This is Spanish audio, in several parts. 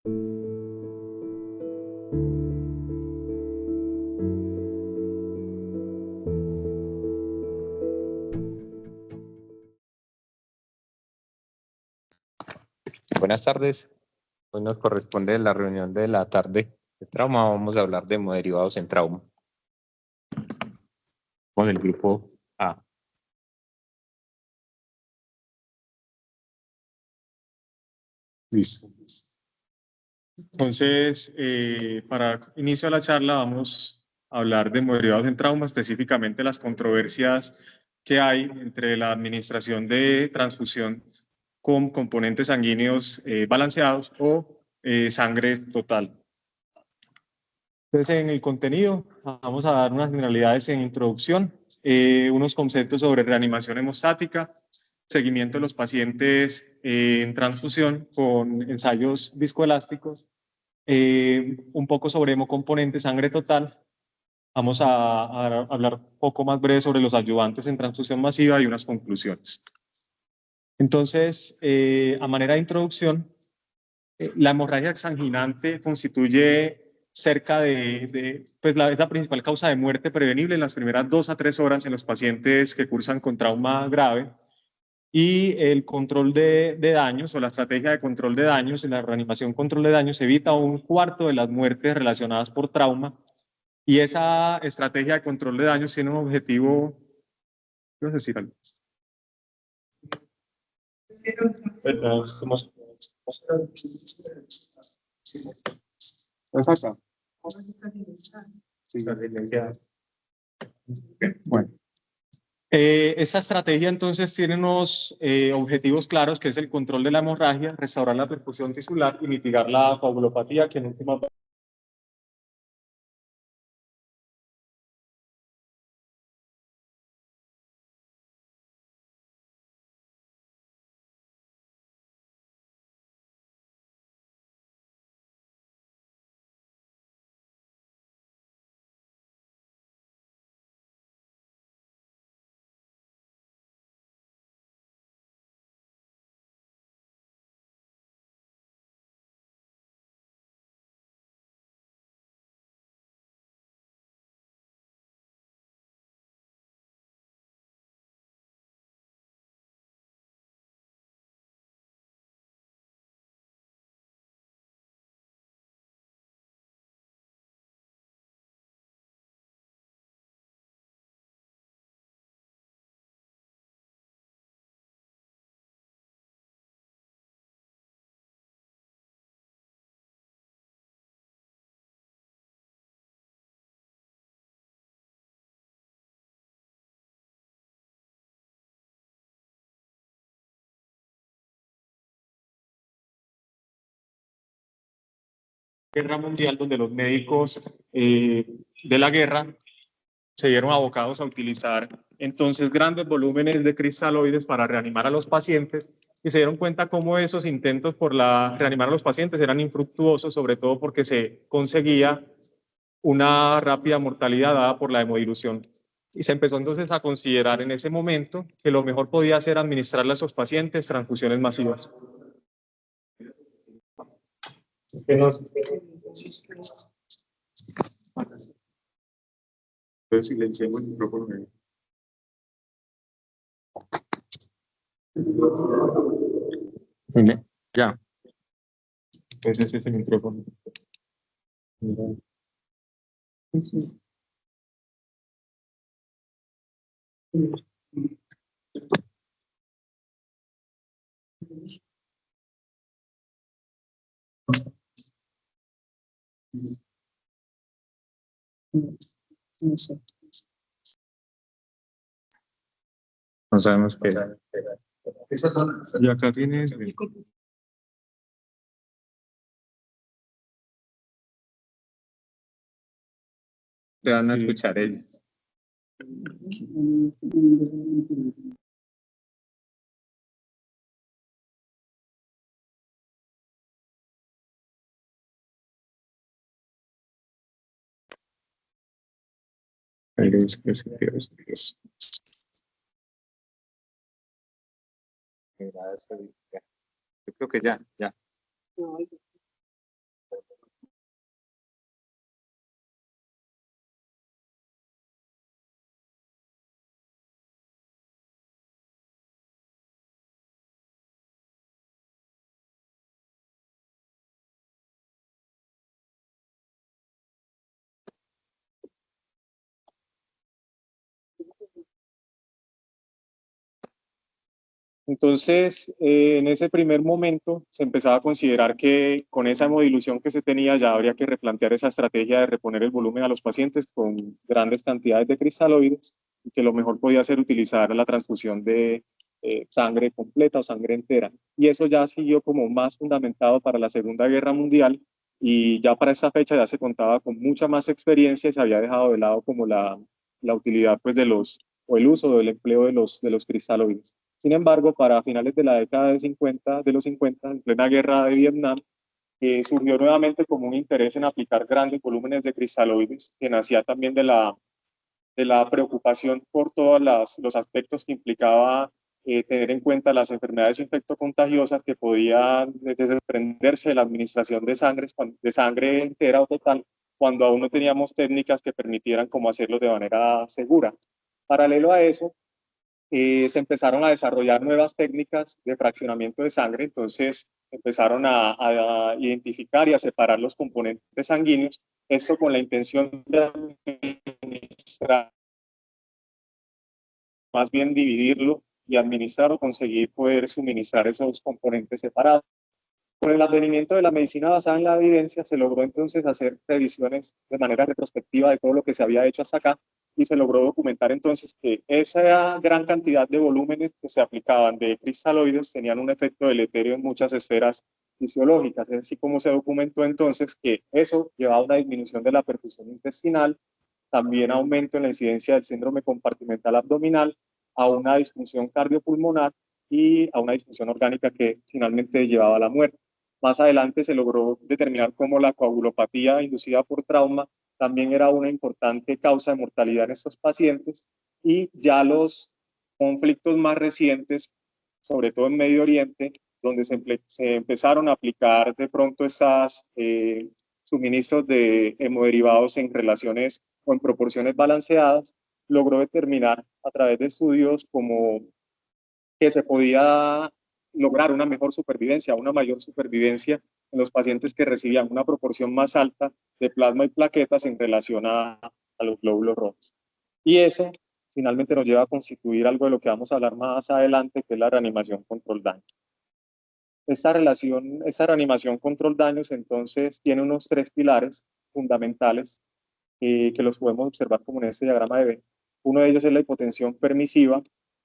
Buenas tardes. Hoy nos corresponde la reunión de la tarde de trauma. Vamos a hablar de hemoderivados en trauma. Con el grupo A. Listo. Entonces, para inicio de la charla vamos a hablar de hemoderivados en trauma, específicamente las controversias que hay entre la administración de transfusión con componentes sanguíneos balanceados o sangre total. Entonces, en el contenido vamos a dar unas generalidades en introducción, unos conceptos sobre reanimación hemostática, seguimiento de los pacientes en transfusión con ensayos viscoelásticos, un poco sobre hemocomponente sangre total. Vamos a hablar un poco más breve sobre los ayudantes en transfusión masiva y unas conclusiones. Entonces, a manera de introducción, la hemorragia exsanguinante constituye cerca pues es la principal causa de muerte prevenible en las primeras 2 a 3 horas en los pacientes que cursan con trauma grave. Y el control de daños o la estrategia de control de daños, en la reanimación control de daños, evita un cuarto de las muertes relacionadas por trauma. Y esa estrategia de control de daños tiene un objetivo, ¿qué decir algo? ¿Es acá? Sí, bueno. Esta estrategia entonces tiene unos objetivos claros, que es el control de la hemorragia, restaurar la perfusión tisular y mitigar la coagulopatía, que en última guerra mundial, donde los médicos de la guerra se vieron abocados a utilizar entonces grandes volúmenes de cristaloides para reanimar a los pacientes, y se dieron cuenta cómo esos intentos por reanimar a los pacientes eran infructuosos, sobre todo porque se conseguía una rápida mortalidad dada por la hemodilución. Y se empezó entonces a considerar en ese momento que lo mejor podía ser administrarle a esos pacientes transfusiones masivas. Entonces silenciamos el micrófono. Ya. Entonces ese es el micrófono. No sabemos qué. Y acá tienes. Te van a escuchar ellos. Yo creo que ya. Entonces, en ese primer momento se empezaba a considerar que con esa hemodilución que se tenía ya habría que replantear esa estrategia de reponer el volumen a los pacientes con grandes cantidades de cristaloides y que lo mejor podía ser utilizar la transfusión de sangre completa o sangre entera. Y eso ya siguió como más fundamentado para la Segunda Guerra Mundial y ya para esa fecha ya se contaba con mucha más experiencia y se había dejado de lado como la utilidad pues de los, o el uso del empleo de los cristaloides. Sin embargo, para finales de la década de los 50, en plena guerra de Vietnam, surgió nuevamente como un interés en aplicar grandes volúmenes de cristaloides, que nacía también de la preocupación por todos los aspectos que implicaba tener en cuenta las enfermedades infectocontagiosas que podían desprenderse de la administración de sangre entera o total cuando aún no teníamos técnicas que permitieran cómo hacerlo de manera segura. Paralelo a eso, se empezaron a desarrollar nuevas técnicas de fraccionamiento de sangre, entonces empezaron a identificar y a separar los componentes sanguíneos, eso con la intención de administrar, más bien dividirlo y administrar o conseguir poder suministrar esos componentes separados. Con el advenimiento de la medicina basada en la evidencia, se logró entonces hacer revisiones de manera retrospectiva de todo lo que se había hecho hasta acá y se logró documentar entonces que esa gran cantidad de volúmenes que se aplicaban de cristaloides tenían un efecto deleterio en muchas esferas fisiológicas. Es así como se documentó entonces que eso llevaba a una disminución de la perfusión intestinal, también aumento en la incidencia del síndrome compartimental abdominal, a una disfunción cardiopulmonar y a una disfunción orgánica que finalmente llevaba a la muerte. Más adelante se logró determinar cómo la coagulopatía inducida por trauma también era una importante causa de mortalidad en estos pacientes y ya los conflictos más recientes, sobre todo en Medio Oriente, donde se empezaron a aplicar de pronto esas suministros de hemoderivados en relaciones o en proporciones balanceadas, logró determinar a través de estudios como que se podía lograr una mejor supervivencia, una mayor supervivencia en los pacientes que recibían una proporción más alta de plasma y plaquetas en relación a los glóbulos rojos. Y eso finalmente nos lleva a constituir algo de lo que vamos a hablar más adelante, que es la reanimación control daño. Esta reanimación control daños entonces tiene unos tres pilares fundamentales que los podemos observar como en este diagrama de Venn. Uno de ellos es la hipotensión permisiva,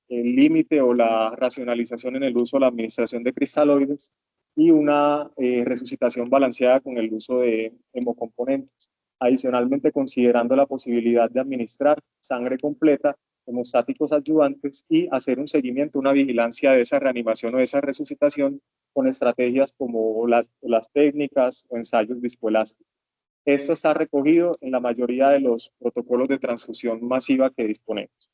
el límite o la racionalización en el uso o la administración de cristaloides y una resucitación balanceada con el uso de hemocomponentes. Adicionalmente, considerando la posibilidad de administrar sangre completa, hemostáticos adyuvantes y hacer un seguimiento, una vigilancia de esa reanimación o de esa resucitación con estrategias como las técnicas o ensayos viscoelásticos. Esto está recogido en la mayoría de los protocolos de transfusión masiva que disponemos.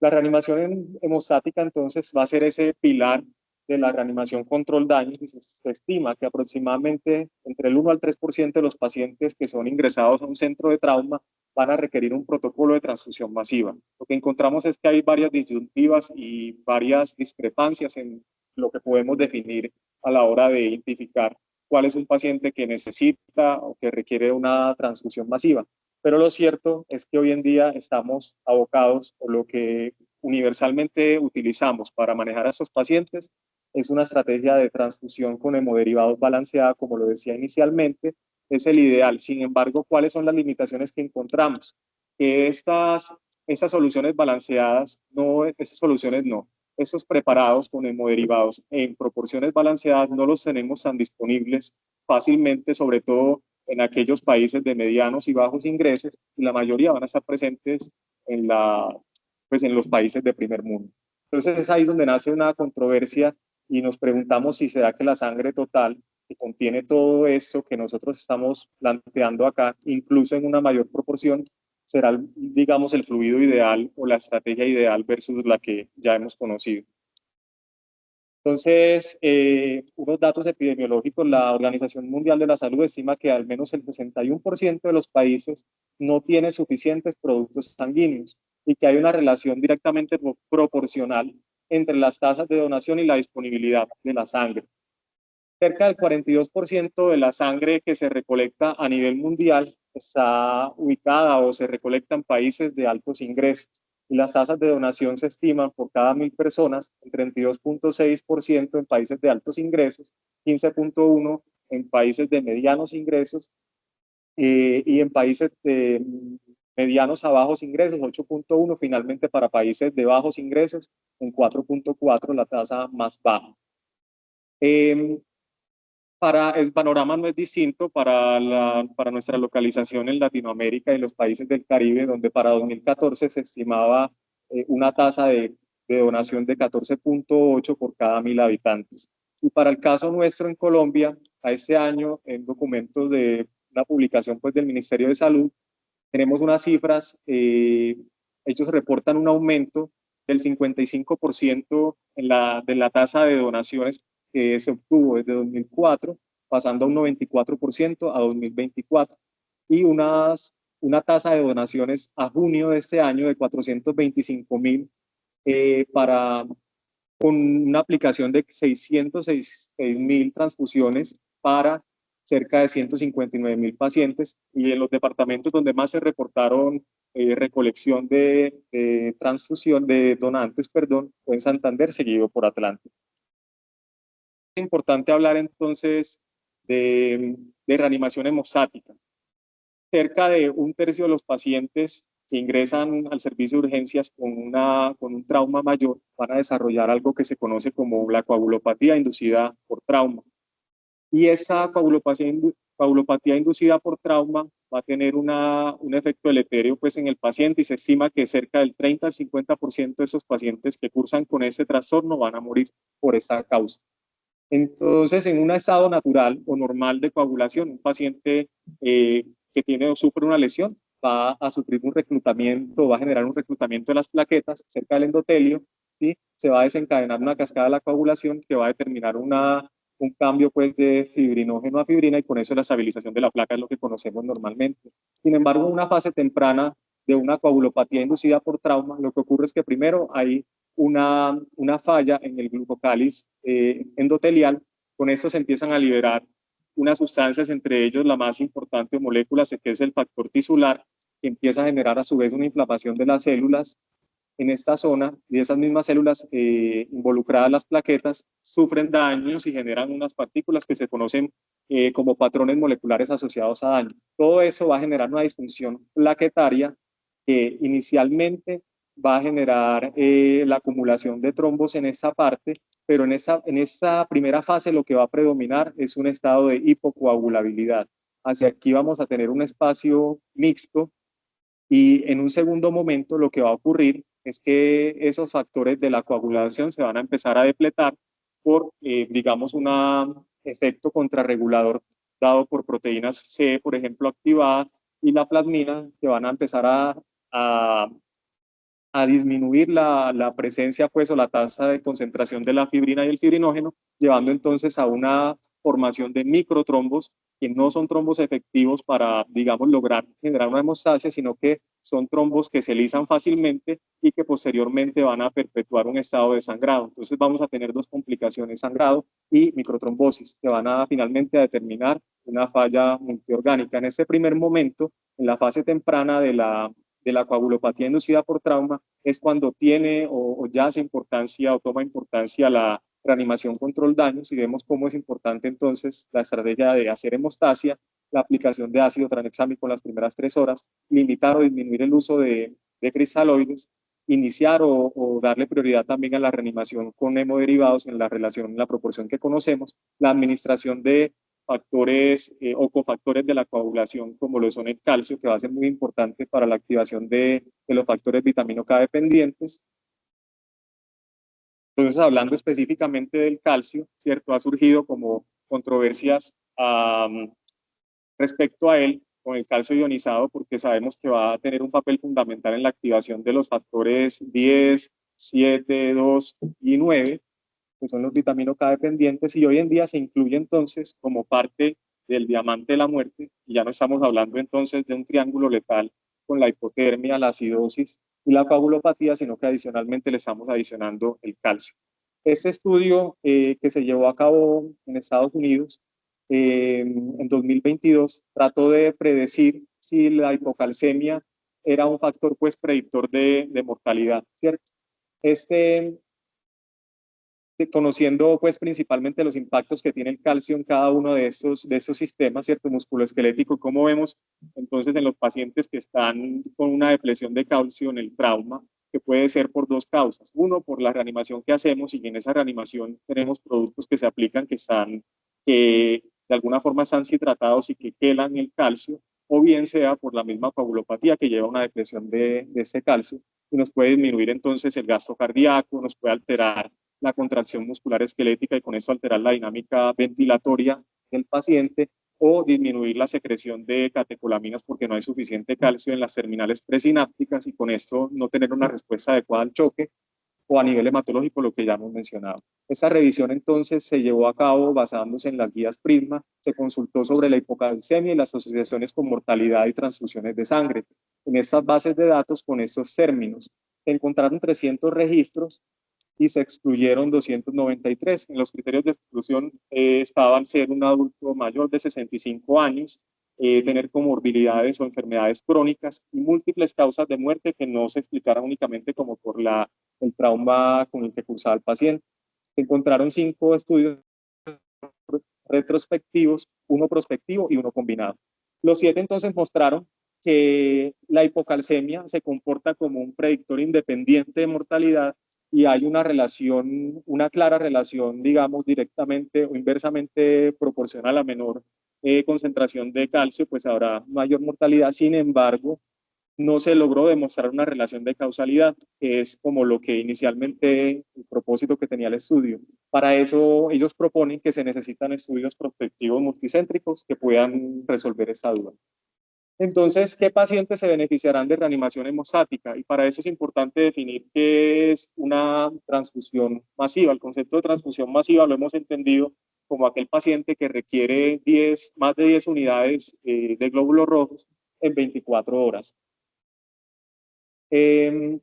La reanimación hemostática entonces va a ser ese pilar de la reanimación control daños y se estima que aproximadamente entre el 1 al 3% de los pacientes que son ingresados a un centro de trauma van a requerir un protocolo de transfusión masiva. Lo que encontramos es que hay varias disyuntivas y varias discrepancias en lo que podemos definir a la hora de identificar cuál es un paciente que necesita o que requiere una transfusión masiva. Pero lo cierto es que hoy en día estamos abocados, o lo que universalmente utilizamos para manejar a estos pacientes es una estrategia de transfusión con hemoderivados balanceada, como lo decía inicialmente, es el ideal. Sin embargo, ¿cuáles son las limitaciones que encontramos? Que estas soluciones balanceadas, estos preparados con hemoderivados en proporciones balanceadas no los tenemos tan disponibles fácilmente, sobre todo en aquellos países de medianos y bajos ingresos, y la mayoría van a estar presentes pues en los países de primer mundo. Entonces es ahí donde nace una controversia y nos preguntamos si será que la sangre total, que contiene todo esto que nosotros estamos planteando acá, incluso en una mayor proporción, será, digamos, el fluido ideal o la estrategia ideal versus la que ya hemos conocido. Entonces, unos datos epidemiológicos, la Organización Mundial de la Salud estima que al menos el 61% de los países no tiene suficientes productos sanguíneos y que hay una relación directamente proporcional entre las tasas de donación y la disponibilidad de la sangre. Cerca del 42% de la sangre que se recolecta a nivel mundial está ubicada o se recolecta en países de altos ingresos. y las tasas de donación se estiman por cada 1.000 personas en 32.6% en países de altos ingresos, 15.1% en países de medianos ingresos y en países de medianos a bajos ingresos, 8.1%, finalmente para países de bajos ingresos, en 4.4%, la tasa más baja. El panorama no es distinto para nuestra localización en Latinoamérica y los países del Caribe, donde para 2014 se estimaba una tasa de donación de 14.8 por cada 1.000 habitantes. Y para el caso nuestro en Colombia, a este año, en documentos de una publicación pues, del Ministerio de Salud, tenemos unas cifras, ellos reportan un aumento del 55% de la tasa de donaciones que se obtuvo desde 2004, pasando a un 94% a 2024, y una tasa de donaciones a junio de este año de 425.000 con una aplicación de 606.000 transfusiones para cerca de 159.000 pacientes, y en los departamentos donde más se reportaron recolección de transfusión de donantes, perdón, fue en Santander, seguido por Atlántico. Es importante hablar entonces de reanimación hemostática. Cerca de un tercio de los pacientes que ingresan al servicio de urgencias con un trauma mayor van a desarrollar algo que se conoce como la coagulopatía inducida por trauma. Y esa coagulopatía inducida por trauma va a tener un efecto deleterio pues, en el paciente, y se estima que cerca del 30 al 50% de esos pacientes que cursan con ese trastorno van a morir por esta causa. Entonces, en un estado natural o normal de coagulación, un paciente que tiene o sufre una lesión va a sufrir un reclutamiento, va a generar un reclutamiento de las plaquetas cerca del endotelio, ¿sí? Se va a desencadenar una cascada de la coagulación que va a determinar un cambio pues, de fibrinógeno a fibrina, y con eso la estabilización de la placa es lo que conocemos normalmente. Sin embargo, en una fase temprana de una coagulopatía inducida por trauma, lo que ocurre es que primero hay una falla en el glucocáliz endotelial. Con esto se empiezan a liberar unas sustancias, entre ellos la más importante molécula, que es el factor tisular, que empieza a generar a su vez una inflamación de las células en esta zona, y esas mismas células involucradas, las plaquetas, sufren daños y generan unas partículas que se conocen como patrones moleculares asociados a daño. Todo eso va a generar una disfunción plaquetaria que inicialmente va a generar la acumulación de trombos en esta parte, pero en esta primera fase lo que va a predominar es un estado de hipocoagulabilidad. Hacia aquí vamos a tener un espacio mixto, y en un segundo momento lo que va a ocurrir es que esos factores de la coagulación se van a empezar a depletar por, digamos, un efecto contrarregulador dado por proteínas C, por ejemplo, activada, y la plasmina, que van a empezar a disminuir la presencia pues, o la tasa de concentración de la fibrina y el fibrinógeno, llevando entonces a una formación de microtrombos que no son trombos efectivos para, digamos, lograr generar una hemostasia, sino que son trombos que se lisan fácilmente y que posteriormente van a perpetuar un estado de sangrado. Entonces vamos a tener dos complicaciones: sangrado y microtrombosis, que van a finalmente a determinar una falla multiorgánica. En este primer momento, en la fase temprana de la coagulopatía inducida por trauma, es cuando tiene o ya hace importancia o toma importancia la reanimación control daños, y vemos cómo es importante entonces la estrategia de hacer hemostasia, la aplicación de ácido tranexámico en las primeras 3 horas, limitar o disminuir el uso de cristaloides, iniciar o darle prioridad también a la reanimación con hemoderivados en la relación, en la proporción que conocemos, la administración de factores o cofactores de la coagulación, como lo son el calcio, que va a ser muy importante para la activación de los factores vitamino K dependientes. Entonces, hablando específicamente del calcio, ¿cierto? Ha surgido como controversias respecto a él con el calcio ionizado, porque sabemos que va a tener un papel fundamental en la activación de los factores 10, 7, 2 y 9, que son los vitamino K dependientes, y hoy en día se incluye entonces como parte del diamante de la muerte, y ya no estamos hablando entonces de un triángulo letal con la hipotermia, la acidosis y la coagulopatía, sino que adicionalmente le estamos adicionando el calcio. Este estudio que se llevó a cabo en Estados Unidos en 2022 trató de predecir si la hipocalcemia era un factor pues predictor de mortalidad, ¿cierto? Este, conociendo pues principalmente los impactos que tiene el calcio en cada uno de estos sistemas, ¿cierto? Musculoesquelético, como vemos entonces en los pacientes que están con una depresión de calcio en el trauma, que puede ser por dos causas. Uno, por la reanimación que hacemos, y en esa reanimación tenemos productos que se aplican que de alguna forma están citratados y que quelan el calcio, o bien sea por la misma coagulopatía que lleva a una depresión de este calcio, y nos puede disminuir entonces el gasto cardíaco, nos puede alterar la contracción muscular esquelética y con eso alterar la dinámica ventilatoria del paciente o disminuir la secreción de catecolaminas porque no hay suficiente calcio en las terminales presinápticas y con esto no tener una respuesta adecuada al choque o a nivel hematológico, lo que ya hemos mencionado. Esta revisión entonces se llevó a cabo basándose en las guías PRISMA, se consultó sobre la hipocalcemia y las asociaciones con mortalidad y transfusiones de sangre. En estas bases de datos, con estos términos, se encontraron 300 registros y se excluyeron 293. En los criterios de exclusión estaban ser un adulto mayor de 65 años, tener comorbilidades o enfermedades crónicas y múltiples causas de muerte que no se explicaran únicamente como por el trauma con el que cursaba el paciente. Se encontraron 5 estudios retrospectivos, uno prospectivo y uno combinado. Los 7 entonces mostraron que la hipocalcemia se comporta como un predictor independiente de mortalidad y hay una relación, una clara relación, digamos, directamente o inversamente proporcional a menor concentración de calcio, pues habrá mayor mortalidad. Sin embargo, no se logró demostrar una relación de causalidad, que es como lo que inicialmente el propósito que tenía el estudio. Para eso ellos proponen que se necesitan estudios prospectivos multicéntricos que puedan resolver esta duda. Entonces, ¿qué pacientes se beneficiarán de reanimación hemostática? Y para eso es importante definir qué es una transfusión masiva. El concepto de transfusión masiva lo hemos entendido como aquel paciente que requiere más de 10 unidades de glóbulos rojos en 24 horas. Y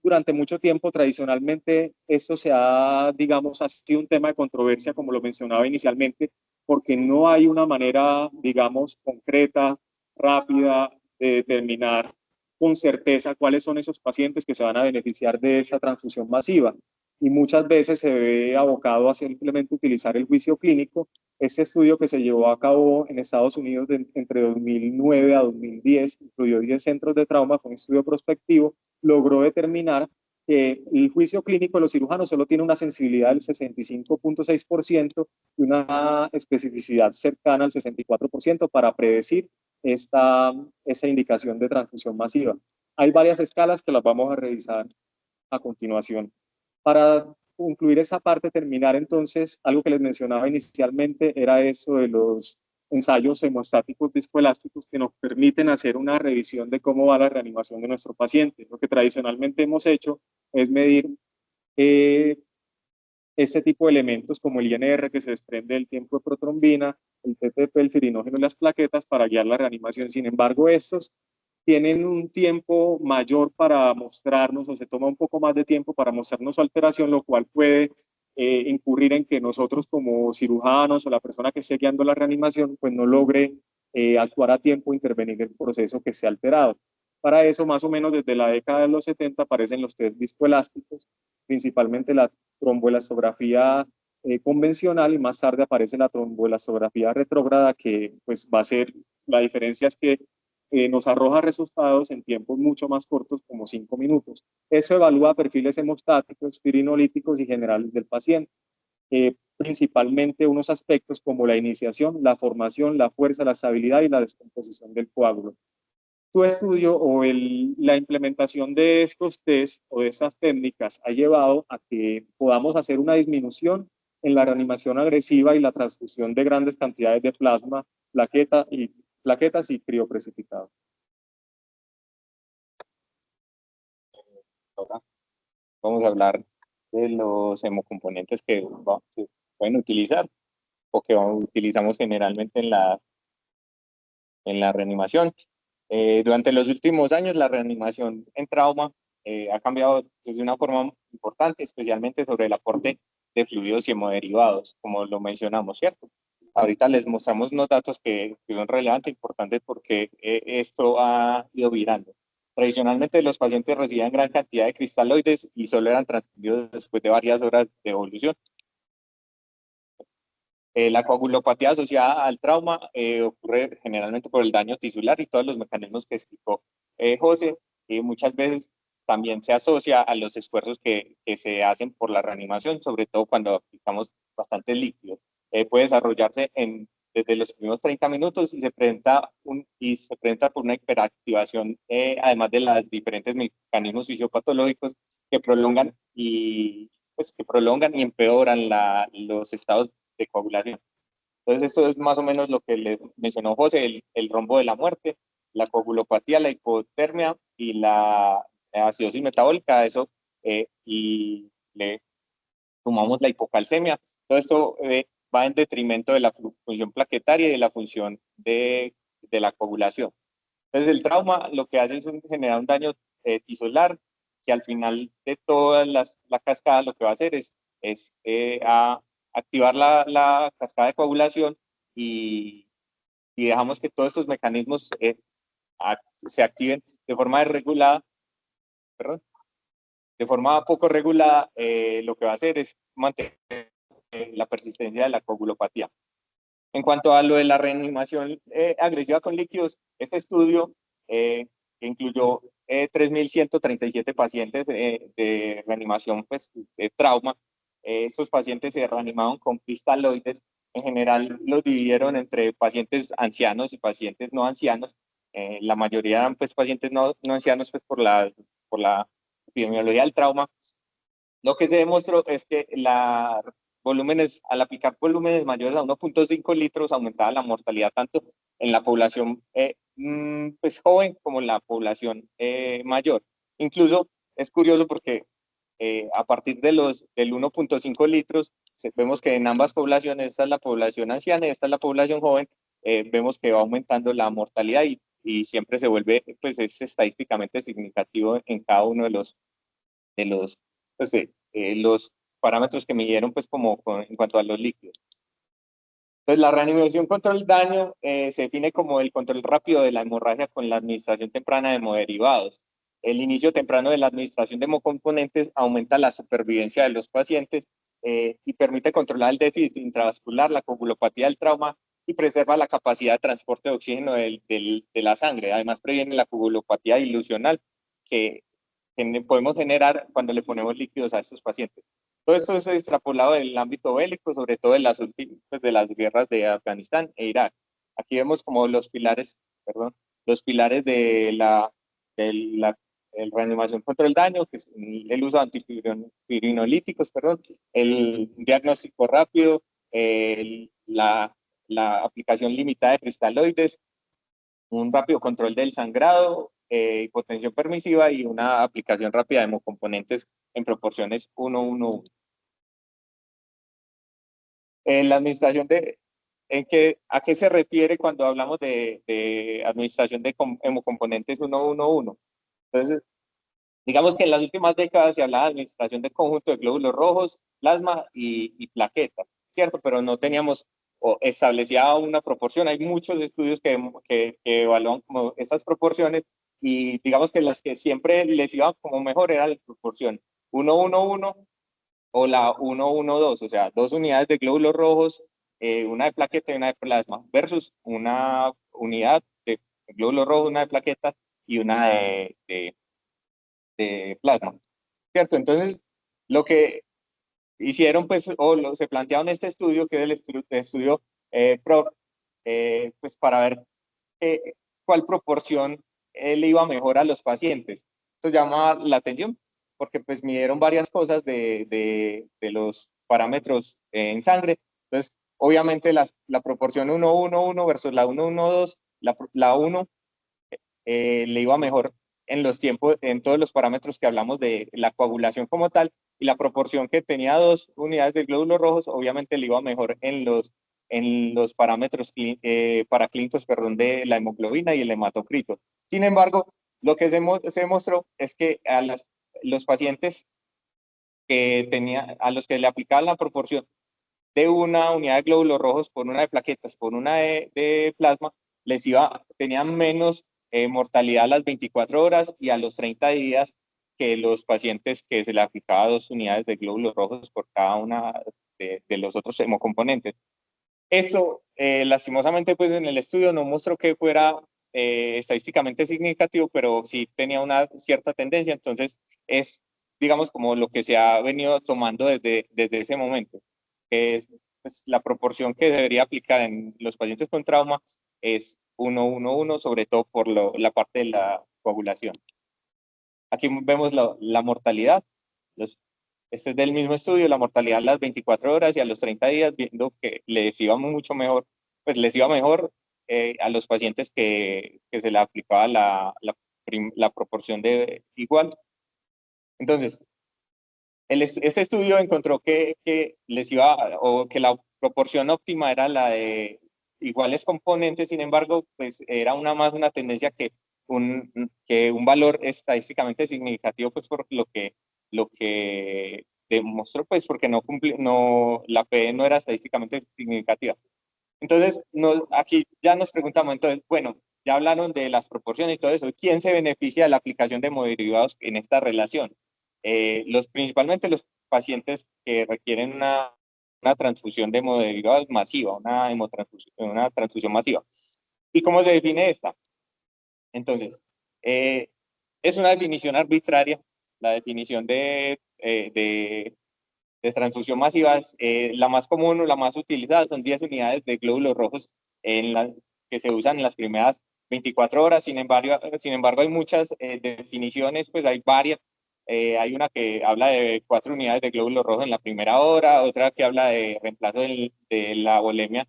durante mucho tiempo, tradicionalmente, esto se ha, digamos, ha sido un tema de controversia, como lo mencionaba inicialmente, porque no hay una manera, digamos, concreta, rápida, de determinar con certeza cuáles son esos pacientes que se van a beneficiar de esa transfusión masiva. Y muchas veces se ve abocado a simplemente utilizar el juicio clínico. Este estudio que se llevó a cabo en Estados Unidos entre 2009 a 2010, incluyó 10 centros de trauma, fue un estudio prospectivo, logró determinar que el juicio clínico de los cirujanos solo tiene una sensibilidad del 65.6% y una especificidad cercana al 64% para predecir esta indicación de transfusión masiva. Hay varias escalas que las vamos a revisar a continuación. Para concluir esa parte, terminar entonces, algo que les mencionaba inicialmente era eso de los ensayos hemostáticos viscoelásticos que nos permiten hacer una revisión de cómo va la reanimación de nuestro paciente. Lo que tradicionalmente hemos hecho es medir este tipo de elementos como el INR que se desprende del tiempo de protrombina, el TTP, el firinógeno y las plaquetas para guiar la reanimación. Sin embargo, estos tienen un tiempo mayor para mostrarnos, o se toma un poco más de tiempo para mostrarnos su alteración, lo cual puede incurrir en que nosotros como cirujanos o la persona que esté guiando la reanimación, pues no logre actuar a tiempo, intervenir en el proceso que esté alterado. Para eso, más o menos desde la década de los 70 aparecen los test viscoelásticos, principalmente la tromboelastografía convencional y más tarde aparece la tromboelastografía retrógrada que pues va a ser, la diferencia es que nos arroja resultados en tiempos mucho más cortos, como 5 minutos. Eso evalúa perfiles hemostáticos, pirinolíticos y generales del paciente. Principalmente unos aspectos como la iniciación, la formación, la fuerza, la estabilidad y la descomposición del coágulo. Tu estudio o la implementación de estos test o de estas técnicas ha llevado a que podamos hacer una disminución en la reanimación agresiva y la transfusión de grandes cantidades de plasma, plaquetas y crioprecipitado. Ahora vamos a hablar de los hemocomponentes que se pueden utilizar o que utilizamos generalmente en la reanimación. Durante los últimos años, la reanimación en trauma ha cambiado de una forma importante, especialmente sobre el aporte de fluidos y hemoderivados, como lo mencionamos, ¿cierto? ahorita les mostramos unos datos que son relevantes, importantes, porque esto ha ido virando. Tradicionalmente los pacientes recibían gran cantidad de cristaloides y solo eran transmitidos después de varias horas de evolución. La coagulopatía asociada al trauma ocurre generalmente por el daño tisular y todos los mecanismos que explicó José. Muchas veces también se asocia a los esfuerzos que se hacen por la reanimación, sobre todo cuando aplicamos bastantes líquidos. Puede desarrollarse desde los primeros 30 minutos y se presenta por una hiperactivación, además de los diferentes mecanismos fisiopatológicos que prolongan y empeoran los estados de coagulación. Entonces, esto es más o menos lo que le mencionó José, el rombo de la muerte, la coagulopatía, la hipotermia y la acidosis metabólica, eso, y le sumamos la hipocalcemia. Todo esto va en detrimento de la función plaquetaria y de la función de la coagulación. Entonces, el trauma lo que hace es generar un daño tisular que al final de toda la cascada lo que va a hacer es activar la cascada de coagulación y dejamos que todos estos mecanismos se activen de forma regulada, perdón, de forma poco regulada, lo que va a hacer es mantener la persistencia de la coagulopatía. En cuanto a lo de la reanimación agresiva con líquidos, este estudio que incluyó 3.137 pacientes de reanimación pues, de trauma, estos pacientes se reanimaron con cristaloides. En general los dividieron entre pacientes ancianos y pacientes no ancianos. La mayoría eran pues, pacientes no ancianos pues, por la epidemiología del trauma. Lo que se demostró es que al aplicar volúmenes mayores a 1.5 litros aumentaba la mortalidad tanto en la población pues joven como en la población mayor. Incluso es curioso porque a partir del 1.5 litros vemos que en ambas poblaciones, esta es la población anciana y esta es la población joven, vemos que va aumentando la mortalidad y siempre se vuelve, pues es estadísticamente significativo en cada uno los parámetros que midieron pues en cuanto a los líquidos. Entonces, la reanimación contra el daño se define como el control rápido de la hemorragia con la administración temprana de hemoderivados. El inicio temprano de la administración de hemocomponentes aumenta la supervivencia de los pacientes y permite controlar el déficit intravascular, la coagulopatía del trauma y preserva la capacidad de transporte de oxígeno de la sangre. Además, previene la coagulopatía dilucional que podemos generar cuando le ponemos líquidos a estos pacientes. Todo esto es extrapolado del ámbito bélico, sobre todo en las últimas de las guerras de Afganistán e Irak. Aquí vemos como los pilares de la reanimación contra el daño, que es el uso de antifirinolíticos, el diagnóstico rápido, la aplicación limitada de cristaloides, un rápido control del sangrado, hipotensión permisiva y una aplicación rápida de hemocomponentes en proporciones 1:1:1. La administración ¿a qué se refiere cuando hablamos de administración de hemocomponentes 1:1:1? Entonces, digamos que en las últimas décadas se hablaba de administración de conjunto de glóbulos rojos, plasma y plaquetas, ¿cierto? Pero no teníamos o establecía una proporción. Hay muchos estudios que evalúan como estas proporciones y digamos que las que siempre les iban como mejor era la proporción 1:1:1 o la 1:1:2, o sea, 2 unidades de glóbulos rojos, una de plaqueta y una de plasma, versus una unidad de glóbulos rojos, una de plaqueta y una de plasma, ¿cierto? Entonces, lo que hicieron, pues, se plantearon este estudio, que es el estudio PROC, pues, para ver cuál proporción le iba mejor a los pacientes. Esto llama la atención, porque, pues, midieron varias cosas de los parámetros en sangre. Entonces, obviamente, la proporción 1:1:1 versus la 1:1:2, la 1 le iba mejor en los tiempos, en todos los parámetros que hablamos de la coagulación como tal, y la proporción que tenía 2 unidades de glóbulos rojos, obviamente le iba mejor en los parámetros paraclínicos, de la hemoglobina y el hematocrito. Sin embargo, lo que se demostró es que los pacientes a los que le aplicaban la proporción de una unidad de glóbulos rojos por una de plaquetas, por una de plasma, tenían menos mortalidad a las 24 horas y a los 30 días que los pacientes que se le aplicaba 2 unidades de glóbulos rojos por cada una de los otros hemocomponentes. Eso, lastimosamente, pues en el estudio no mostró que fuera estadísticamente significativo, pero sí tenía una cierta tendencia, entonces es, digamos, como lo que se ha venido tomando desde ese momento, que es pues, la proporción que debería aplicar en los pacientes con trauma es 1-1-1, sobre todo por la parte de la coagulación. Aquí vemos la mortalidad, este es del mismo estudio, la mortalidad a las 24 horas y a los 30 días, viendo que les iba mucho mejor, pues les iba mejor a los pacientes que se le aplicaba la proporción de igual. Entonces, este estudio encontró que les iba, o que la proporción óptima era la de iguales componentes, sin embargo, pues era más una tendencia que un valor estadísticamente significativo, pues por lo que demostró, pues porque la P no era estadísticamente significativa. Entonces, aquí ya nos preguntamos, entonces, bueno, ya hablaron de las proporciones y todo eso, ¿quién se beneficia de la aplicación de hemoderivados en esta relación? Principalmente los pacientes que requieren una transfusión de hemoderivados masiva, una transfusión masiva. ¿Y cómo se define esta? Entonces, es una definición arbitraria, la definición de transfusión masiva, la más común o la más utilizada son 10 unidades de glóbulos rojos que se usan en las primeras 24 horas. Sin embargo hay muchas definiciones, pues hay varias. Hay una que habla de 4 unidades de glóbulos rojos en la primera hora, otra que habla de reemplazo de la volemia,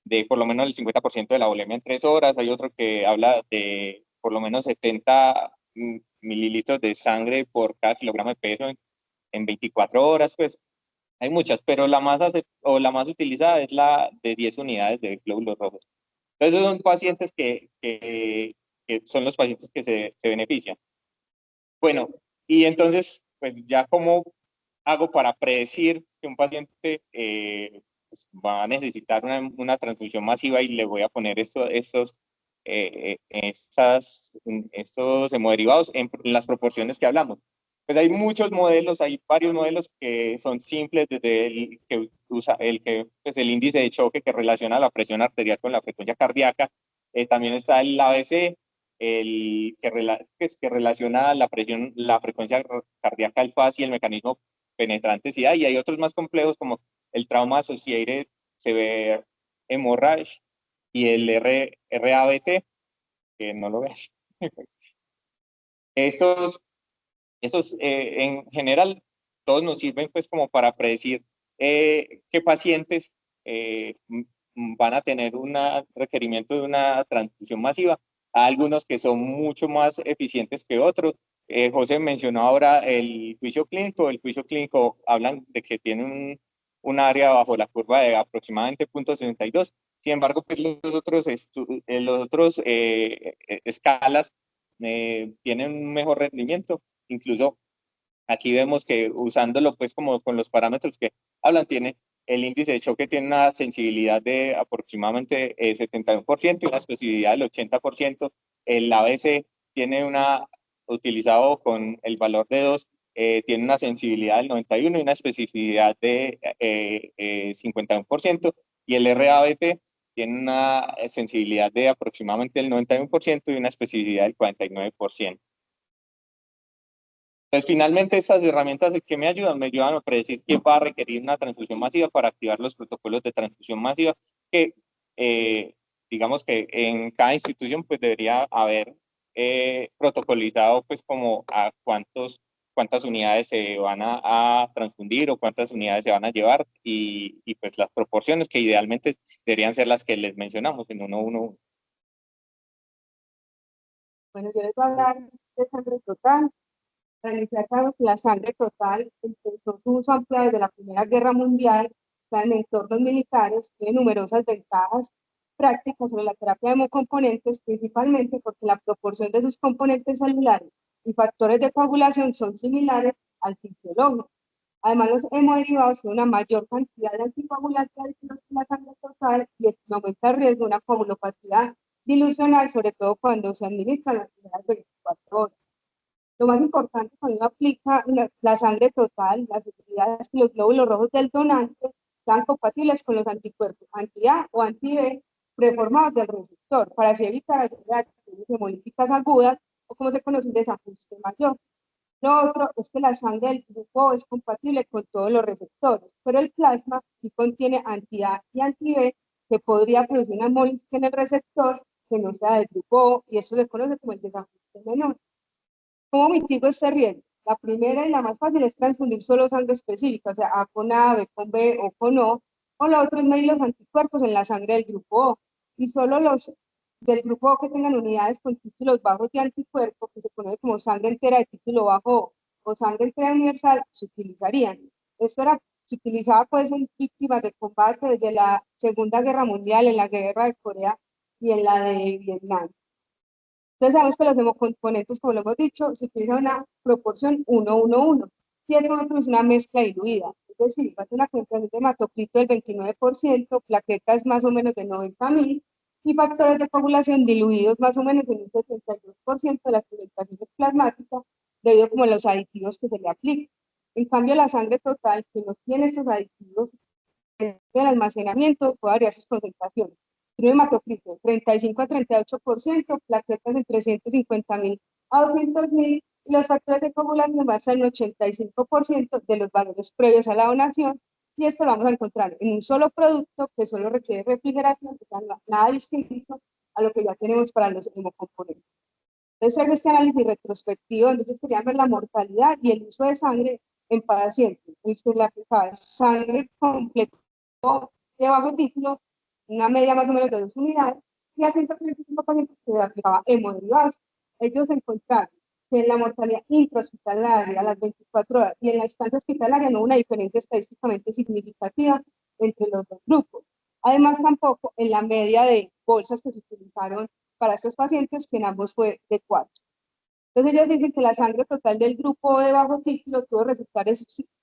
de por lo menos el 50% de la volemia en 3 horas. Hay otro que habla de por lo menos 70 mililitros de sangre por cada kilogramo de peso en 24 horas, pues hay muchas, pero la más utilizada es la de 10 unidades de glóbulos rojos. Entonces, son pacientes que son los pacientes que se benefician. Bueno, y entonces, pues ya cómo hago para predecir que un paciente pues, va a necesitar una transfusión masiva y le voy a poner estos hemoderivados en las proporciones que hablamos. Pues hay muchos modelos, hay varios modelos que son simples, desde el que usa pues el índice de choque que relaciona la presión arterial con la frecuencia cardíaca. También está el ABC, que relaciona la frecuencia cardíaca al FAS y el mecanismo penetrante SIDA, y hay otros más complejos como el Trauma Associated Severe Hemorrhage y el RABT, que no lo ves. Estos en general, todos nos sirven pues como para predecir qué pacientes van a tener un requerimiento de una transfusión masiva. Hay algunos que son mucho más eficientes que otros. José mencionó ahora el juicio clínico. El juicio clínico hablan de que tiene un área bajo la curva de aproximadamente 0.62. Sin embargo, pues los otros escalas tienen un mejor rendimiento. Incluso aquí vemos que usándolo pues como con los parámetros que hablan, tiene el índice de choque, tiene una sensibilidad de aproximadamente 71% y una especificidad del 80%. El ABC tiene utilizado con el valor de 2, tiene una sensibilidad del 91% y una especificidad de 51%. Y el RABT tiene una sensibilidad de aproximadamente el 91% y una especificidad del 49%. Entonces, finalmente, estas herramientas que me ayudan a predecir quién va a requerir una transfusión masiva para activar los protocolos de transfusión masiva, que digamos que en cada institución pues debería haber protocolizado pues como a cuántas unidades se van a transfundir o cuántas unidades se van a llevar y pues las proporciones que idealmente deberían ser las que les mencionamos en 1-1-1. Bueno, yo les voy a hablar de sangre total. Realizamos la sangre total empezó su uso amplio desde la Primera Guerra Mundial, está en entornos militares, tiene numerosas ventajas prácticas sobre la terapia de hemocomponentes, principalmente porque la proporción de sus componentes celulares y factores de coagulación son similares al fisiológico. Además, los hemoderivados tienen una mayor cantidad de anticoagulantes aditivos que la sangre total y esto aumenta el riesgo de una coagulopatía dilucional, sobre todo cuando se administran las primeras 24 horas. Lo más importante cuando uno aplica la sangre total, las utilidades que los glóbulos rojos del donante sean compatibles con los anticuerpos anti-A o anti-B preformados del receptor, para así evitar acciones hemolíticas agudas o, como se conoce, un desajuste mayor. Lo otro es que la sangre del grupo O es compatible con todos los receptores, pero el plasma sí contiene anti-A y anti-B, que podría producir una hemólisis en el receptor que no sea del grupo O, y eso se conoce como el desajuste menor. ¿Cómo mitigo este riesgo? La primera y la más fácil es transfundir solo sangre específica, o sea, A con A, B con B o con o la otra es medir los anticuerpos en la sangre del grupo O, y solo los del grupo O que tengan unidades con títulos bajos de anticuerpo, que se conoce como sangre entera de título bajo o sangre entera universal, se utilizarían. Se utilizaba pues en víctimas de combate desde la Segunda Guerra Mundial, en la Guerra de Corea y en la de Vietnam. Entonces sabemos que los hemocomponentes, como lo hemos dicho, se utiliza una proporción 1-1-1, y eso produce una mezcla diluida. Es decir, va a ser una concentración de hematocrito del 29%, plaquetas más o menos de 90.000, y factores de coagulación diluidos más o menos en un 62% de las presentaciones plasmáticas, debido como a los aditivos que se le aplican. En cambio, la sangre total, que no tiene estos aditivos, el almacenamiento puede variar sus concentraciones. Hematocrito, 35-38%, plaquetas entre 150.000 a 200.000, y los factores de coagulación van a ser el 85% de los valores previos a la donación, y esto lo vamos a encontrar en un solo producto que solo requiere refrigeración, que sea nada distinto a lo que ya tenemos para los hemocomponentes. Entonces, traigo este análisis retrospectivo, donde ellos querían ver la mortalidad y el uso de sangre en pacientes. Se le aplicaba sangre completa de bajo título, una media más o menos de 2 unidades, y a 135 pacientes se le aplicaba hemoderivados. Ellos encontraron que en la mortalidad intrahospitalaria a las 24 horas y en la estancia hospitalaria no hubo una diferencia estadísticamente significativa entre los dos grupos. Además, tampoco en la media de bolsas que se utilizaron para estos pacientes, que en ambos fue de 4. Entonces ellos dicen que la sangre total del grupo de bajo título tuvo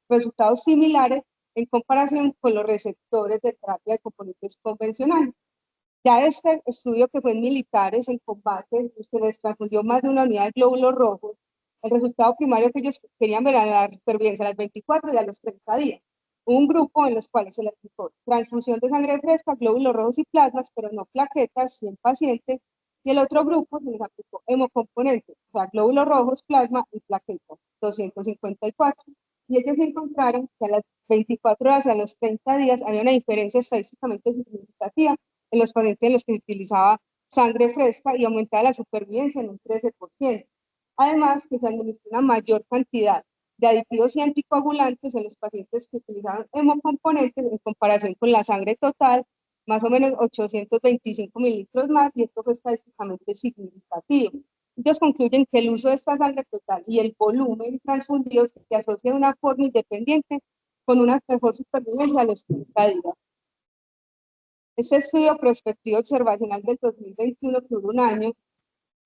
resultados similares en comparación con los receptores de terapia de componentes convencionales. Ya este estudio, que fue en militares en combate, se les transfundió más de una unidad de glóbulos rojos. El resultado primario que ellos querían ver era la supervivencia a las 24 y a los 30 días. Hubo un grupo en los cuales se les aplicó transfusión de sangre fresca, glóbulos rojos y plasmas, pero no plaquetas, 100 pacientes, y el otro grupo se les aplicó hemocomponentes, o sea, glóbulos rojos, plasma y plaquetas, 254. Y ellos encontraron que a las 24 horas y a los 30 días había una diferencia estadísticamente significativa en los pacientes en los que se utilizaba sangre fresca, y aumentaba la supervivencia en un 13%. Además, que se administró una mayor cantidad de aditivos y anticoagulantes en los pacientes que utilizaron hemocomponentes en comparación con la sangre total, más o menos 825 mililitros más, y esto fue estadísticamente significativo. Ellos concluyen que el uso de esta sangre total y el volumen transfundido se asocia de una forma independiente con una mejor supervivencia a los 30 días. Este estudio prospectivo observacional del 2021, que duró un año,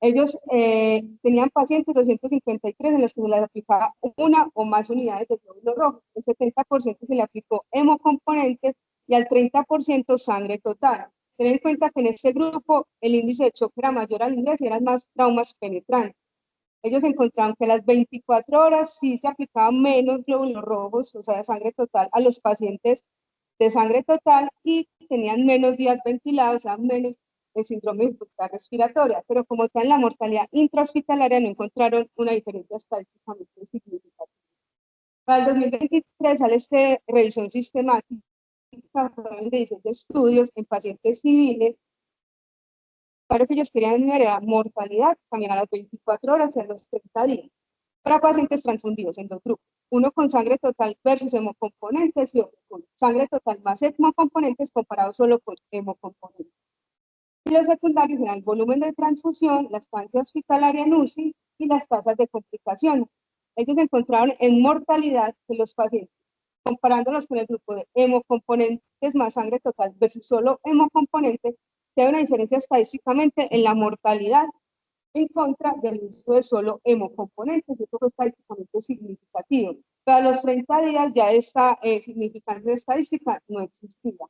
ellos tenían pacientes 253 en los que se les aplicaba una o más unidades de glóbulos rojos. El 70% se le aplicó hemocomponentes y al 30% sangre total. Ten en cuenta que en este grupo el índice de choque era mayor al ingreso y eran más traumas penetrantes. Ellos encontraron que a las 24 horas sí se aplicaban menos glóbulos rojos, o sea, sangre total, a los pacientes de sangre total, y tenían menos días ventilados, o sea, menos el síndrome de dificultad respiratoria, pero como está en la mortalidad intrahospitalaria no encontraron una diferencia estadísticamente significativa. Para el 2023 sale esta revisión sistemática de 17 estudios en pacientes civiles. Para que ellos querían ver la mortalidad también a las 24 horas y a los 30 días, para pacientes transfundidos en dos grupos, uno con sangre total versus hemocomponentes y otro con sangre total más hemocomponentes comparado solo con hemocomponentes. Y los secundarios eran el volumen de transfusión, la estancia hospitalaria en UCI y las tasas de complicaciones. Ellos encontraron en mortalidad que los pacientes, comparándolos con el grupo de hemocomponentes más sangre total versus solo hemocomponentes, se da una diferencia estadísticamente en la mortalidad en contra del uso de solo hemocomponentes. Esto fue estadísticamente significativo. Para los 30 días ya esta significancia estadística no existía.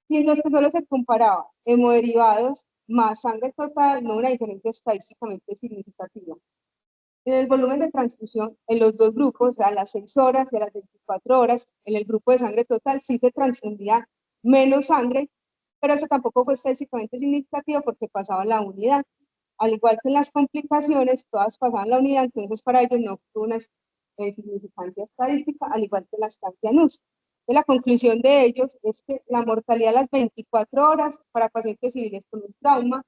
Y en los que solo se comparaba hemoderivados más sangre total, no una diferencia estadísticamente significativa. En el volumen de transfusión, en los dos grupos, a las 6 horas y a las 24 horas, en el grupo de sangre total sí se transfundía menos sangre, pero eso tampoco fue estadísticamente significativo porque pasaba la unidad. Al igual que en las complicaciones, todas pasaban la unidad, entonces para ellos no tuvo una significancia estadística, al igual que la estancia NUS. La conclusión de ellos es que la mortalidad a las 24 horas para pacientes civiles con un trauma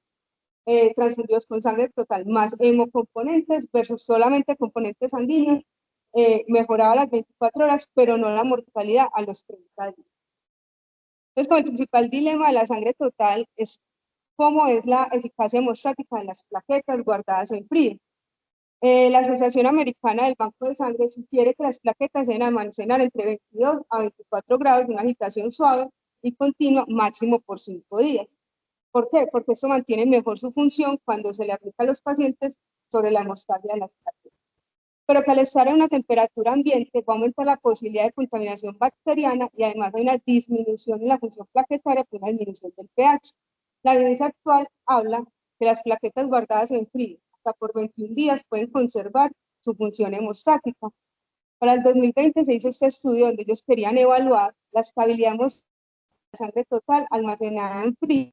transfundidos con sangre total más hemocomponentes versus solamente componentes sanguíneos, mejoraba las 24 horas, pero no la mortalidad a los 30 días. Entonces, como el principal dilema de la sangre total es cómo es la eficacia hemostática de las plaquetas guardadas en frío. La Asociación Americana del Banco de Sangre sugiere que las plaquetas deben almacenar entre 22 a 24 grados de una agitación suave y continua, máximo por 5 días. ¿Por qué? Porque esto mantiene mejor su función cuando se le aplica a los pacientes sobre la hemostasia de las plaquetas. Pero que al estar en una temperatura ambiente va a aumentar la posibilidad de contaminación bacteriana y además hay una disminución en la función plaquetaria por una disminución del pH. La evidencia actual habla que las plaquetas guardadas en frío hasta por 21 días pueden conservar su función hemostática. Para el 2020 se hizo este estudio donde ellos querían evaluar la estabilidad hemostática de la sangre total almacenada en frío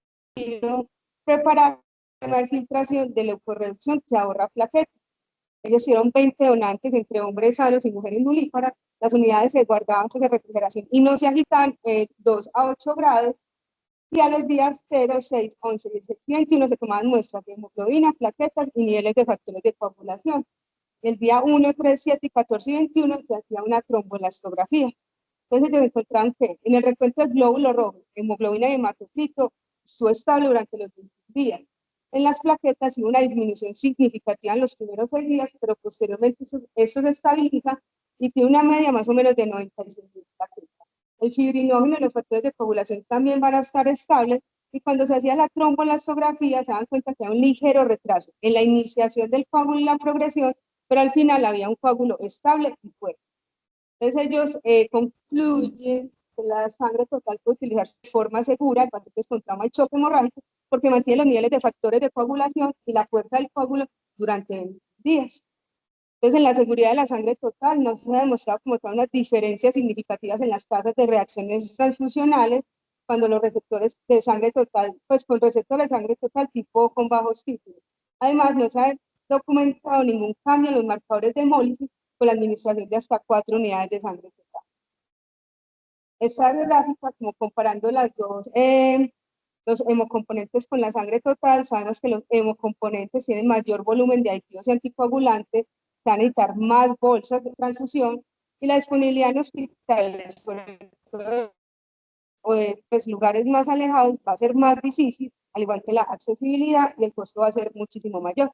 preparar una filtración de leucorreducción que ahorra plaquetas. Ellos hicieron 20 donantes entre hombres sanos y mujeres nulíparas. Las unidades se guardaban de refrigeración y no se agitan 2 a 8 grados. Y a los días 0, 6, 11, 16 y 21 se tomaban muestras de hemoglobina, plaquetas y niveles de factores de coagulación. El día 1, 3, 7 y 14 y 21 se hacía una tromboelastografía. Entonces ellos encontraron que en el recuento del glóbulo rojo, hemoglobina y hematocrito estuvo estable durante los 21 días. En las plaquetas hubo una disminución significativa en los primeros 6 días, pero posteriormente esto se estabiliza y tiene una media más o menos de 96.000 plaquetas. El fibrinógeno y los factores de coagulación también van a estar estables y cuando se hacía la tromboelastografía se dan cuenta que hay un ligero retraso en la iniciación del coágulo y la progresión, pero al final había un coágulo estable y fuerte. Entonces ellos concluyen que la sangre total puede utilizarse de forma segura en pacientes con trauma y choque hemorrágico porque mantiene los niveles de factores de coagulación y la fuerza del coágulo durante 20 días. Entonces, en la seguridad de la sangre total no se ha demostrado como tal unas diferencias significativas en las tasas de reacciones transfusionales cuando los receptores de sangre total, pues con receptores de sangre total tipo con bajos títulos. Además, no se ha documentado ningún cambio en los marcadores de hemólisis con la administración de hasta 4 unidades de sangre total. Esta gráfica, como comparando los hemocomponentes con la sangre total, sabemos que los hemocomponentes tienen mayor volumen de aditivos y anticoagulantes, se van a necesitar más bolsas de transfusión y la disponibilidad en hospitales, sobre todo pues, lugares más alejados, va a ser más difícil, al igual que la accesibilidad y el costo va a ser muchísimo mayor.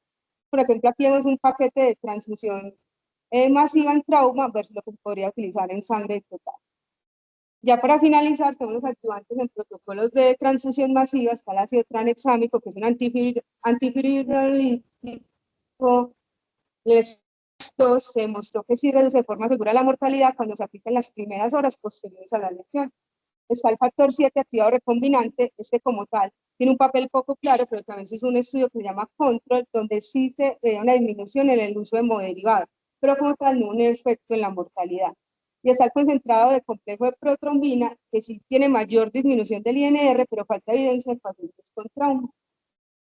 Por ejemplo, aquí vemos un paquete de transfusión masiva en trauma versus lo que podría utilizar en sangre total. Ya para finalizar, tenemos los ayudantes en protocolos de transfusión masiva, está el ácido tranexámico, que es un antifibrolítico. Esto se mostró que sí reduce de forma segura la mortalidad cuando se aplica en las primeras horas posteriores a la lesión. Está el factor 7 activado recombinante, este como tal tiene un papel poco claro, pero también se hizo un estudio que se llama CONTROL, donde sí se ve una disminución en el uso de hemoderivados, pero como tal no un efecto en la mortalidad. Y está el concentrado de complejo de protrombina, que sí tiene mayor disminución del INR, pero falta evidencia en pacientes con trauma.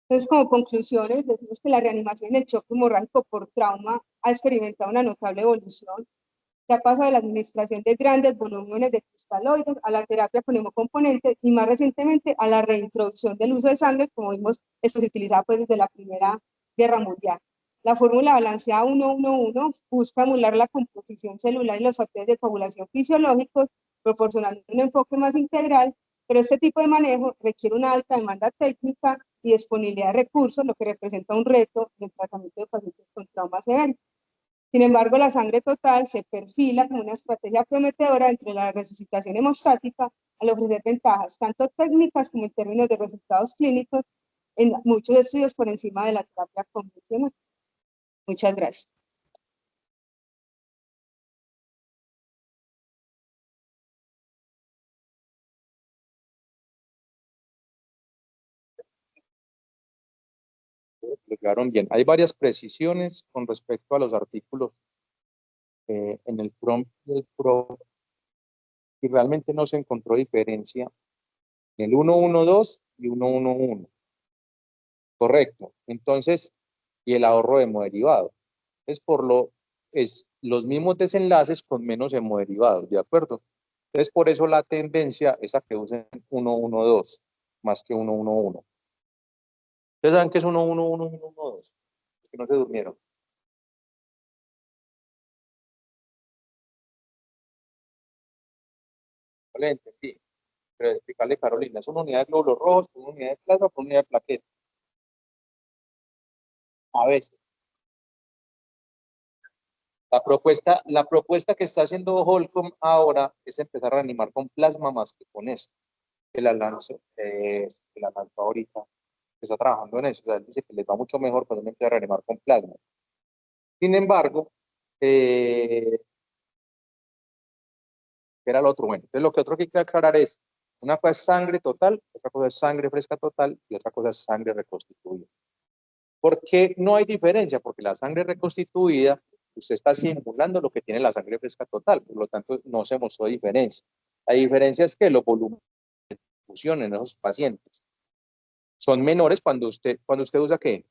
Entonces, como conclusiones, decimos que la reanimación en el choque hemorrágico por trauma ha experimentado una notable evolución. Se ha pasado de la administración de grandes volúmenes de cristaloides a la terapia con hemocomponentes y más recientemente a la reintroducción del uso de sangre, como vimos, esto se utilizaba pues desde la Primera Guerra Mundial. La fórmula balanceada 1-1-1 busca emular la composición celular y los factores de coagulación fisiológicos, proporcionando un enfoque más integral, pero este tipo de manejo requiere una alta demanda técnica y disponibilidad de recursos, lo que representa un reto en el tratamiento de pacientes con traumas severos. Sin embargo, la sangre total se perfila como una estrategia prometedora entre la resucitación hemostática al ofrecer ventajas tanto técnicas como en términos de resultados clínicos en muchos estudios por encima de la terapia convencional. Muchas gracias. lo llevaron bien. Hay varias precisiones con respecto a los artículos en el prompt y el prompt, y realmente no se encontró diferencia en el 112 y 111. Correcto. Entonces, y el ahorro de hemoderivados. Es los mismos desenlaces con menos hemoderivados, ¿de acuerdo? Entonces, por eso la tendencia es a que usen 112 más que 111. ¿Ustedes saben qué es 111 y 112? Es que no se durmieron. Vale, entendí. Pero explicarle, Carolina, es una unidad de glóbulos rojos, una unidad de plasma, una unidad de plaquetas. A veces. La propuesta que está haciendo Holcomb ahora es empezar a reanimar con plasma más que con esto. Que la lanzó ahorita, que está trabajando en eso. O sea, él dice que les va mucho mejor cuando uno empieza a reanimar con plasma. Sin embargo, era lo otro. Bueno, entonces lo que otro que hay que aclarar es, una cosa es sangre total, otra cosa es sangre fresca total y otra cosa es sangre reconstituida. ¿Por qué no hay diferencia? Porque la sangre reconstituida, usted está simulando lo que tiene la sangre fresca total, por lo tanto no se mostró diferencia. La diferencia es que los volúmenes de infusión en esos pacientes son menores cuando usted usa ¿qué?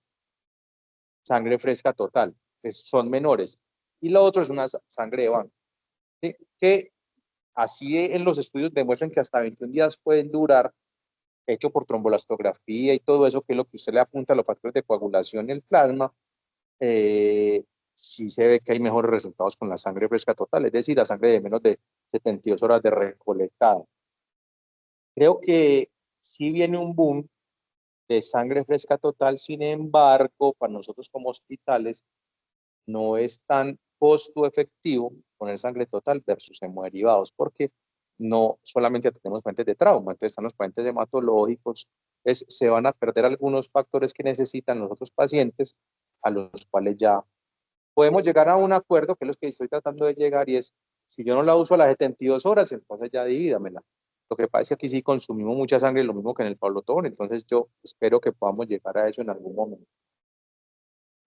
Sangre fresca total, son menores. Y lo otro es una sangre de banco, ¿sí? Que así en los estudios demuestran que hasta 21 días pueden durar, hecho por trombolastografía y todo eso, que es lo que usted le apunta a los factores de coagulación y el plasma, sí se ve que hay mejores resultados con la sangre fresca total, es decir, la sangre de menos de 72 horas de recolectada. Creo que sí viene un boom de sangre fresca total, sin embargo, para nosotros como hospitales, no es tan costo efectivo poner sangre total versus hemoderivados, porque no solamente tenemos pacientes de trauma, entonces están los pacientes hematológicos, se van a perder algunos factores que necesitan los otros pacientes, a los cuales ya podemos llegar a un acuerdo, que es lo que estoy tratando de llegar, y es, si yo no la uso a las 72 horas, entonces ya divídamela. Lo que pasa es que aquí sí consumimos mucha sangre, lo mismo que en el Pablotón, entonces yo espero que podamos llegar a eso en algún momento.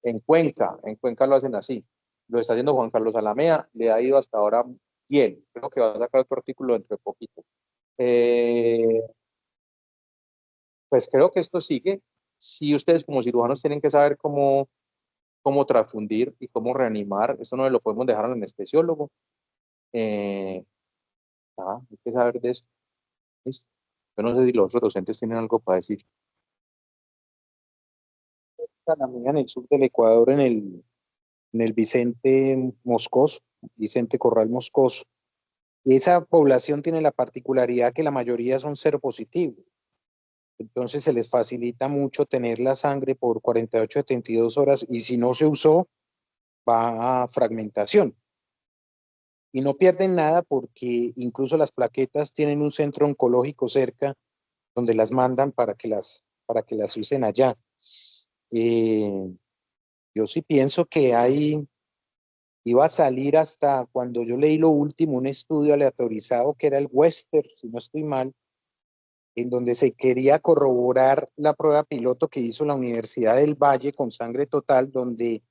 En Cuenca lo hacen así. Lo está haciendo Juan Carlos Alamea, le ha ido hasta ahora bien. Creo que va a sacar otro artículo dentro de poquito. Pues creo que esto sigue. Si ustedes como cirujanos tienen que saber cómo transfundir y cómo reanimar, eso no lo podemos dejar al anestesiólogo. Hay que saber de esto. ¿Listo? Yo no sé si los otros docentes tienen algo para decir. La mía en el sur del Ecuador, en el Vicente Moscoso, Vicente Corral Moscoso. Y esa población tiene la particularidad que la mayoría son seropositivos. Entonces se les facilita mucho tener la sangre por 48 a 72 horas y si no se usó, va a fragmentación. Y no pierden nada porque incluso las plaquetas tienen un centro oncológico cerca donde las mandan para que las usen allá. Yo sí pienso que iba a salir hasta cuando yo leí lo último, un estudio aleatorizado que era el Western, si no estoy mal, en donde se quería corroborar la prueba piloto que hizo la Universidad del Valle con sangre total, donde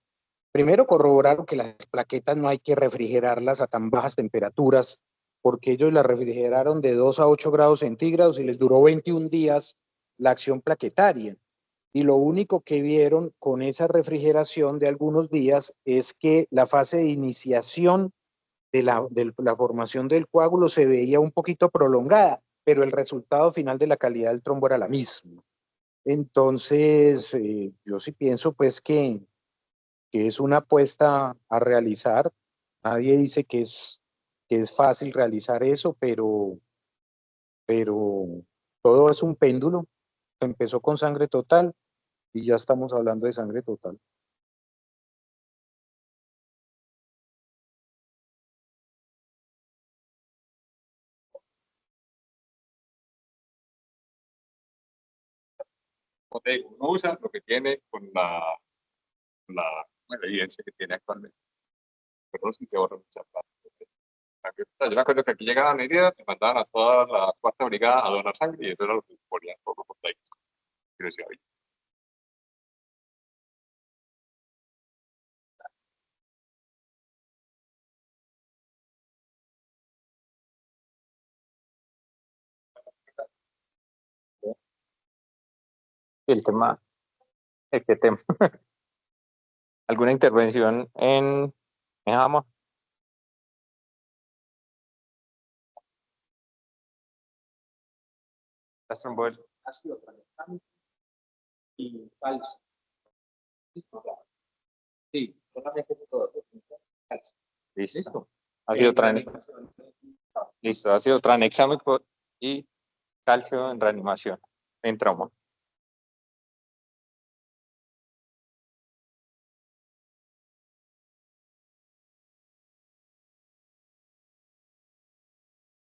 primero corroboraron que las plaquetas no hay que refrigerarlas a tan bajas temperaturas, porque ellos las refrigeraron de 2 a 8 grados centígrados y les duró 21 días la acción plaquetaria. Y lo único que vieron con esa refrigeración de algunos días es que la fase de iniciación de la formación del coágulo se veía un poquito prolongada, pero el resultado final de la calidad del trombo era la misma. Entonces, yo sí pienso pues que es una apuesta a realizar. Nadie dice que es fácil realizar eso, pero todo es un péndulo. Empezó con sangre total y ya estamos hablando de sangre total. Como te digo, uno usa lo que tiene con la evidencia que tiene actualmente. Pero no se te ahorra mucha plata. Yo me acuerdo que aquí llegaban heridas, me mandaban a toda la cuarta brigada a donar sangre y eso era lo que ponían poco por ahí. El tema, ¿qué tema? ¿Alguna intervención en JAMA? Las trombosis. Y falso. Sí, solamente todo. Listo. Ha sido Listo, ha sido tranexámico y calcio en reanimación, en trauma.